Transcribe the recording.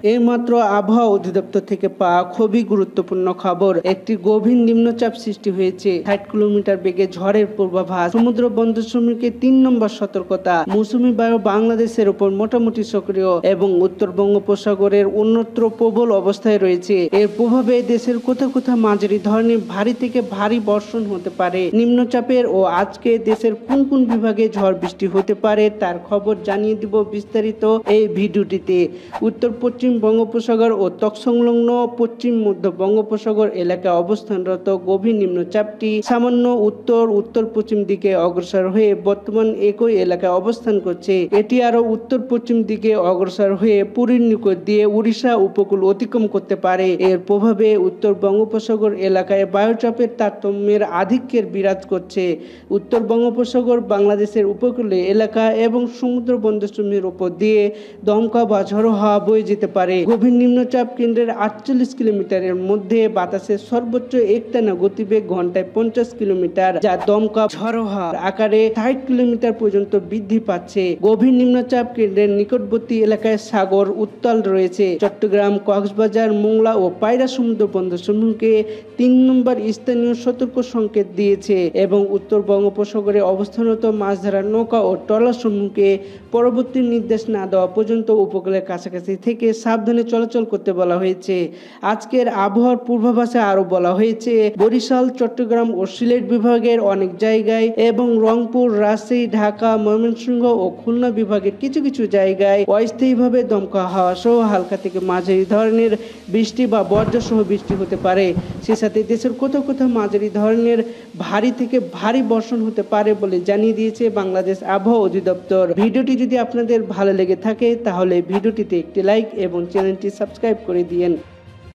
এইমাত্র আবহাওয়া অধিদপ্তর থেকে পাওয়া খুবই গুরুত্বপূর্ণ খবর। একটি গভীর নিম্নচাপ সৃষ্টি হয়েছে। 60 কিলোমিটার বেগে ঝড়ের পূর্বাভাস। সমুদ্র বন্দরসমূহকে 3 নম্বর সতর্কতা। মৌসুমী বায়ু বাংলাদেশের উপর মোটামুটি সক্রিয় এবং উত্তর বঙ্গোপসাগরের অন্যত্র প্রবল অবস্থায় রয়েছে। এর প্রভাবে দেশের কোথাও কোথাও মাঝারি ধরনের ভারী থেকে ভারী বর্ষণ হতে পারে। নিম্নচাপের ও আজকে দেশের কোন কোন বিভাগে ঝড় বৃষ্টি হতে পারে তার খবর জানিয়ে দিব বিস্তারিত এই ভিডিওটিতে। উত্তর পশ্চিম বঙ্গোপসাগর ও তৎসংলগ্ন পশ্চিম মধ্য বঙ্গোপসাগর এলাকায় অবস্থানরত গভীর নিম্নচাপটি সামান্য উত্তর পশ্চিম দিকে অগ্রসর হয়ে বর্তমান একই এলাকায় অবস্থান করছে। এটি আরো উত্তর পশ্চিম দিকে অগ্রসর হয়ে পুরীর নিকট দিয়ে উড়িষ্যা উপকূল অতিক্রম করতে পারে। এর প্রভাবে উত্তর বঙ্গোপসাগর এলাকায় বায়ুচাপের তারতম্যের আধিক্যের বিরাজ করছে। উত্তর বঙ্গোপসাগর বাংলাদেশের উপকূলে এলাকা এবং সমুদ্র বন্দরসমূহের উপর দিয়ে দমকা বা ঝড়ো হাওয়া বয়ে যেতে পারে। গভীর নিম্নচাপ কেন্দ্রের 48 কিলোমিটারের মধ্যে বাতাসের সর্বোচ্চ একটানা গতিবেগ ঘন্টায় 50 কিলোমিটার, যা দমকা ঝড়ো হাওয়ার আকারে 60 কিলোমিটার পর্যন্ত বৃদ্ধি পাচ্ছে। গভীর নিম্নচাপ কেন্দ্রের নিকটবর্তী এলাকায় সাগর উত্তাল রয়েছে। চট্টগ্রাম, কক্সবাজার, মোংলা ও পায়রা সমুদ্র বন্দর সমূহকে 3 নম্বর স্থানীয় সতর্ক সংকেত দিয়েছে এবং উত্তর বঙ্গোপসাগরে অবস্থানরত মাছ ধরার নৌকা ও ট্রলার সমূহকে পরবর্তী নির্দেশ না দেওয়া পর্যন্ত উপকূলের কাছাকাছি থেকে সাবধানে চলাচল করতে বলা হয়েছে। আজকের আবহাওয়ার পূর্বাভাসে আরো বলা হয়েছে, বরিশাল, চট্টগ্রাম ও সিলেট বিভাগের অনেক জায়গায় এবং রংপুর, রাজশাহী, ঢাকা, ময়মনসিংহ ও খুলনা বিভাগের কিছু কিছু জায়গায় অস্থায়ীভাবে দমকা হাওয়া সহ হালকা থেকে মাঝারি ধরনের বৃষ্টি বা বজ্রসহ বৃষ্টি হতে পারে। সে সাথে দেশের কোথাও কোথাও মাঝারি ধরনের ভারী থেকে ভারী বর্ষণ হতে পারে বলে জানিয়ে দিয়েছে বাংলাদেশ আবহাওয়া অধিদপ্তর। ভিডিওটি যদি আপনাদের ভালো লেগে থাকে তাহলে ভিডিওটিতে একটি লাইক এবং চ্যানেলটি সাবস্ক্রাইব করে দিয়েন।